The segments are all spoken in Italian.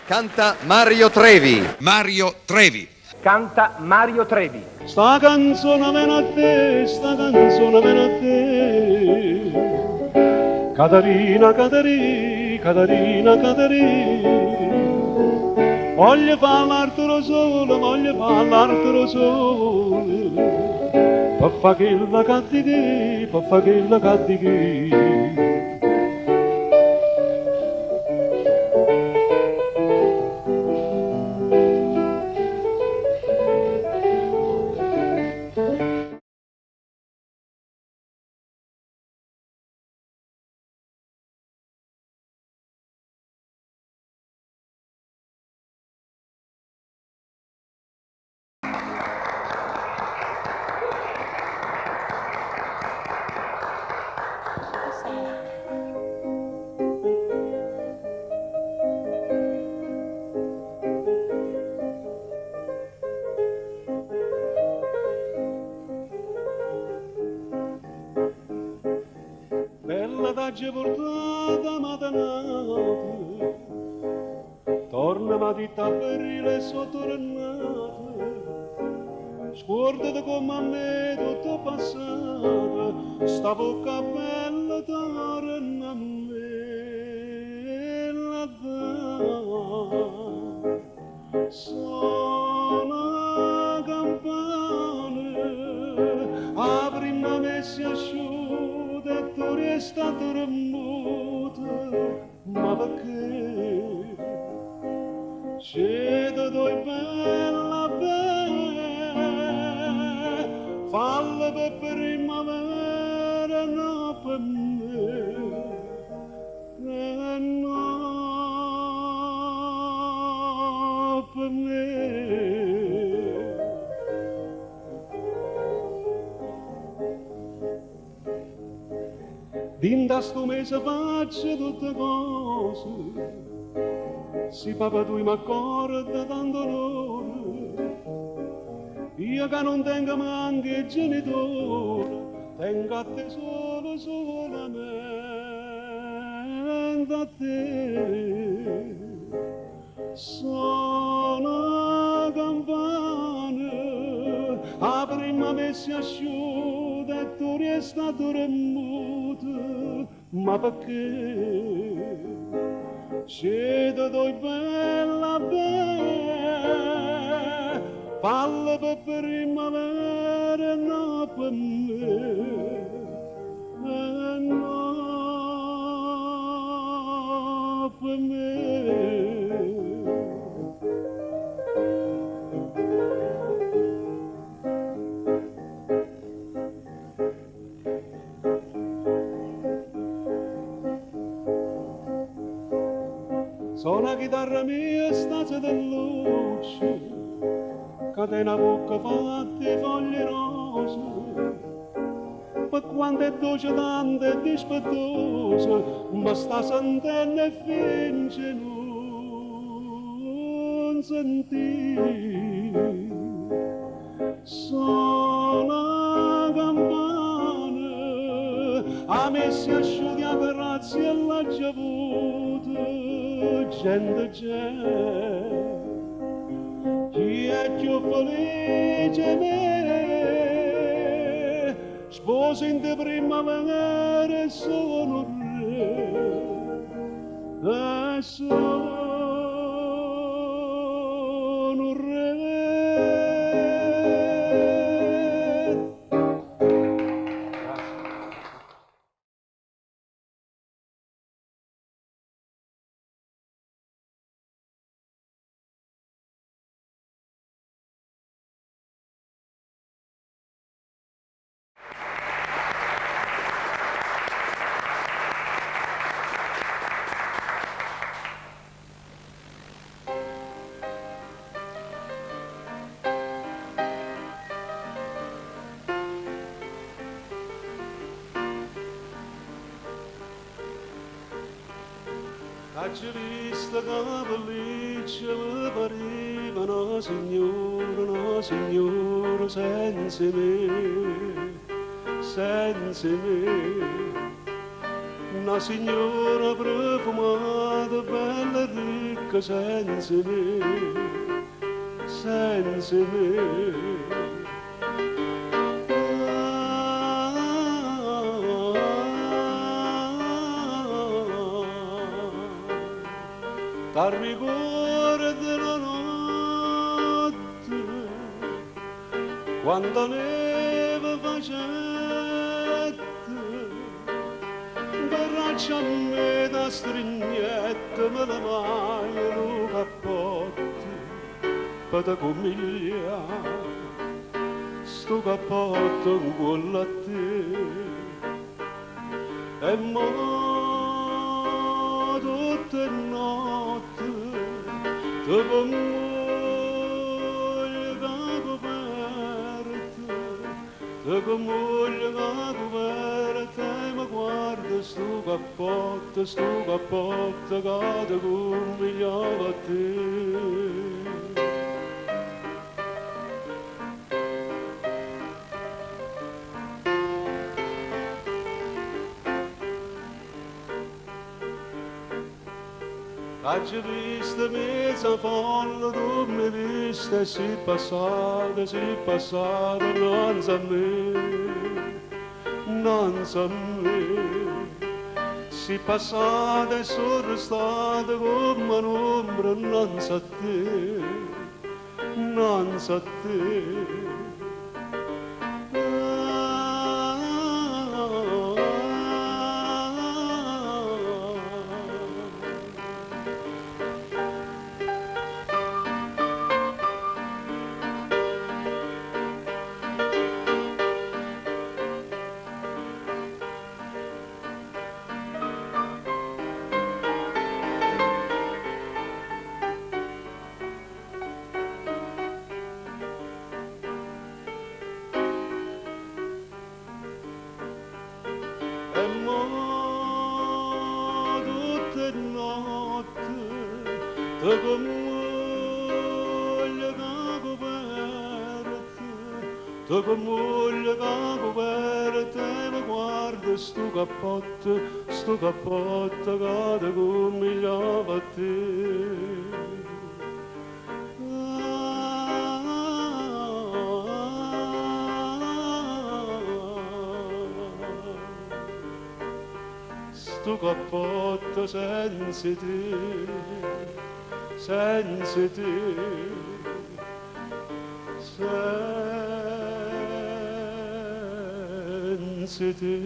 Canta Mario Trevi. Mario Trevi. Canta Mario Trevi. Sta canzone viene a te, sta canzone viene a te. Caterina, Caterina, Caterina, Caterina. Voglio parlartelo solo, voglio parlartelo solo. Per fa che la cattichi, per fa che la cattichi. Bella t'agge portata matanata, torna matita per le sottornate, scordati come a me tutto passato, sta bocca bella torna a me, la dà, suona campana, apri una messa asciutta, tu resta dormuta, ma perché? Se tu doi bella bella, falla per primavera, no per me, no per me. Dinda sto mese faccio tutte cose, si papà tu mi accorda tanto dolore, io che non tengo manche genitore, tengo a te solo, solamente a te. Suona campana, la prima messa asciutta e tu resta dormuta, ma perché? Se tu doi bella bella, falla per primavera, no per me, no per me. Suona chitarra mia, stazza di luce, catena bocca fatta foglie rose, per quanto è dolce tanto è dispettosa, ma sta sentendo e finge non sentire. Suona campana, a me si asciuga a grazie alla giavuta, gente c'è, chi è più felice me, sposo in te primavera e sono re, e sono re. C'è vista che pelliccia mi pareva una signora senza me, senza me. una signora profumata, bella e ricca senza me, senza me. Dal rigore della notte, quando neve facette, verraccia a me da strignette, me la maglia lo cappotto, per te comigliare, sto cappotto in cuore a te. E mo tutte notte te commuglia coperta, te commuglia coperta e mi guarda sto cappotto che te comigliava a te. Oggi vista mezza folla, tu mi viste, si passata, non sa me, non sa me. Si passata e sono restata come un'ombra, non sa te, non sa te. E mo tutte notte te commuglia coperta, te commuglia coperta e mi guarda sto cappotto che te comigliava a te. Sto cappotto senza te, senza te, senza te.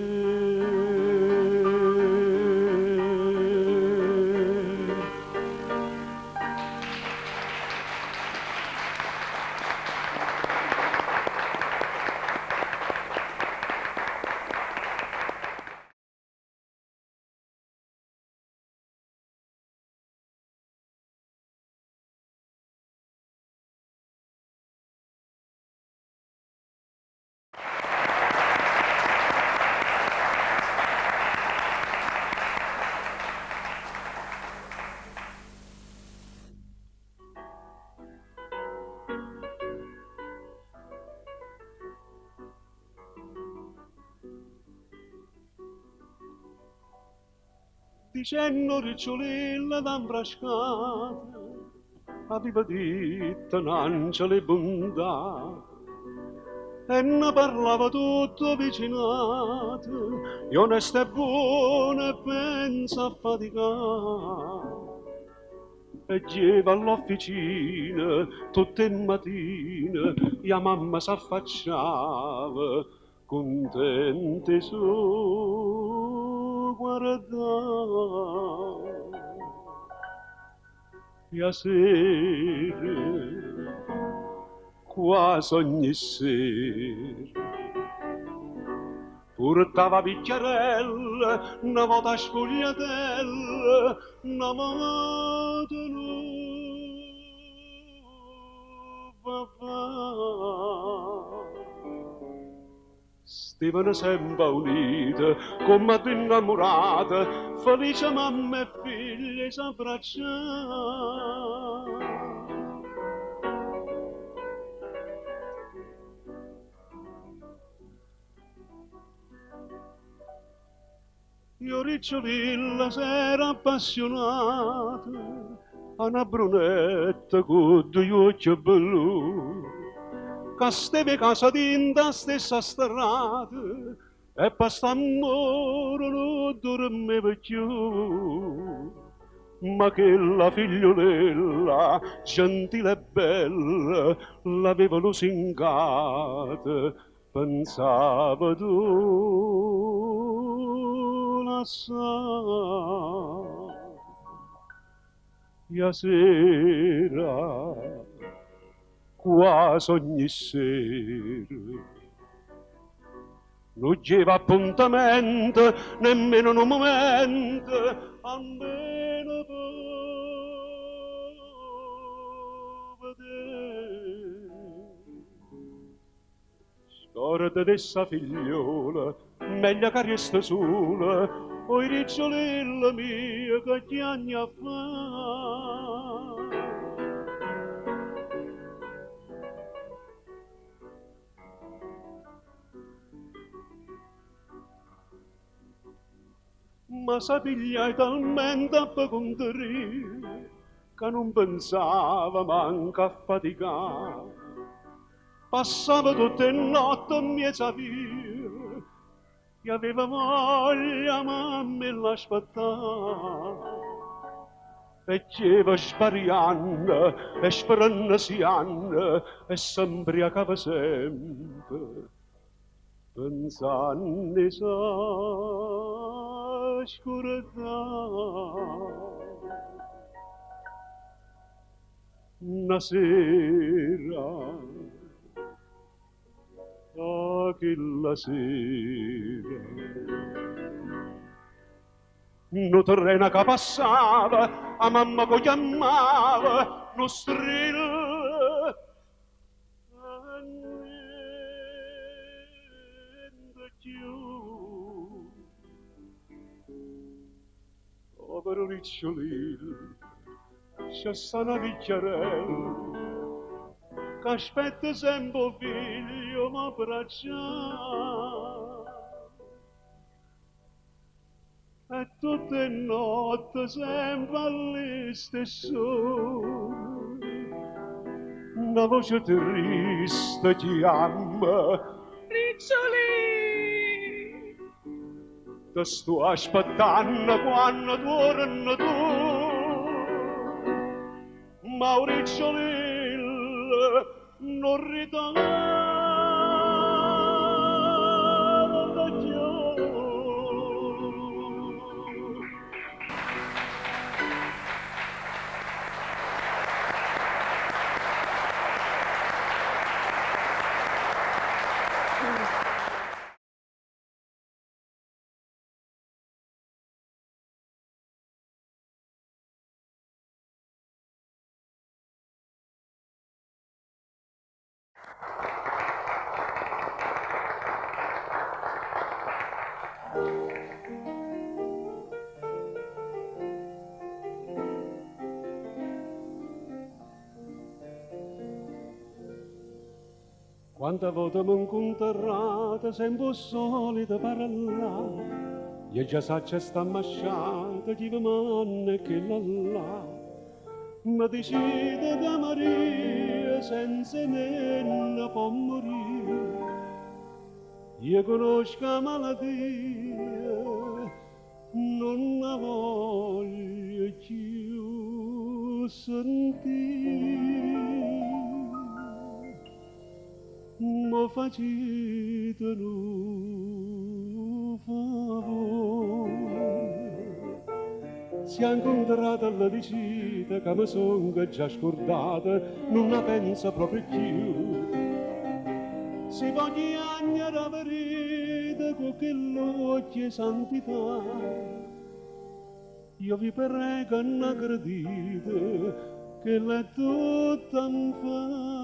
Dicendo ricciolilla d'ambrascata, aveva detto un'angelo e bontà, e ne parlava tutto vicinato, e onesta e buona e pensa affaticata. E gieva all'officina tutte le mattine, e mamma s'affacciava, contente su guardare. E a sera, quasi ogni sera, portava bicchiarella, una volta sfogliatella, una volta nuova. Stavano sempre unite, come ad innamorate, felice mamma e figlie s'abbracciavano. io ricciolilla s'era appassionata a una brunetta con due occhi blu, che steve casa dinta stessa strada e per st'amore non dormiva più. Ma che la figliolella, gentile e bella, l'aveva lusingata, pensava tu la sai. E sera, quasi ogni sera, non c'era appuntamento, nemmeno un momento, almeno per vedere. Scorda dessa figliola, meglio che resta sola, oi ricciolella mia che ti anni a fa. Ma s'apigliai talmente a contrire che non pensava manca a faticare. Passava tutte le notti a mezza via e aveva voglia mamma l'aspettare. Vecchieva spariando e sfrannasiando e s'imbriacava sempre, pensando a scordare. Una sera, quella sera, no treno che passava, a mamma che chiamava, no strillo, e niente più. Povero ricciolino, c'è sta una vecchiarella, che aspetta sempre un figlio m'abbracciare. E tutte le notti sempre alle stesse ore una voce triste chiama: Riccioli! Ti sto aspettando quando torni tu, ma Riccioli non ritorna più. Quante volte mi incontrate sempre solita parlare, io già so che sta masciata, chi vi manna che là. Ma decide che Maria senza me non può morire. Io conosco la malattia, non la voglio più sentire. Ma facete un favore, si è incontrata alla visita che mi sono già scordata, non la penso proprio più. Si può chiamare la verità con quell'occhio santità, io vi prego non aggredite che l'è tutta infamità.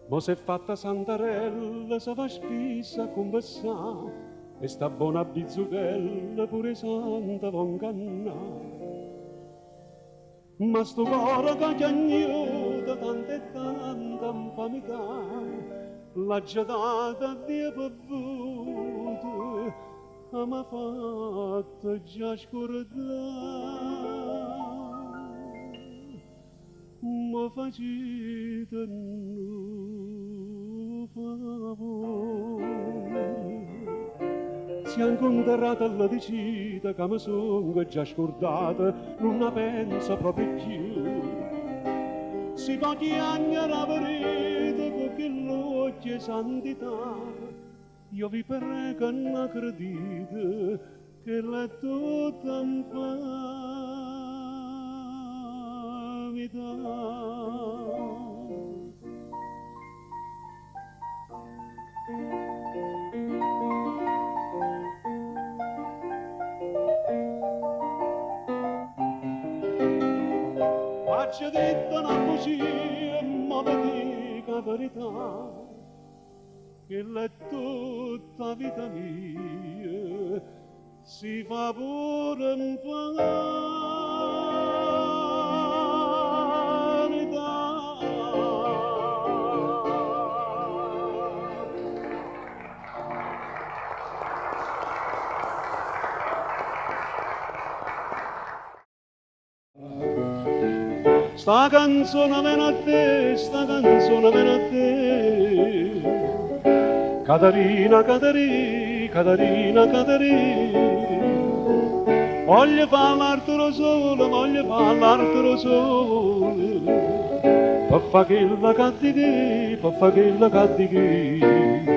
Ma se fatta Santarella, se va spissa a conversare, e sta buona bizzughella pure santa va ingannare. ma sto cuore che ti agnuta tanta e tanta infamità, l'ha già data via bevuta, che m'ha fatto già scordare. Ma facete un favore, si è incontrata alla decida che mi sono già scordata, non la pensa proprio più. Si può chiamare la verità con che l'occhio è santità, io vi prego non accredite che l'è tutta infamità. Faccio detto una bugia, ma vi dico la verità, che l'è tutta vita mia, si fa pure un sta canzone viene a te, sta canzone viene a te. Caterina, Caterina, Caterina, Caterina. Voglio fare l'altro sole, voglio fare l'altro sole. Per fare quella cattichina, per fare quella cattichina.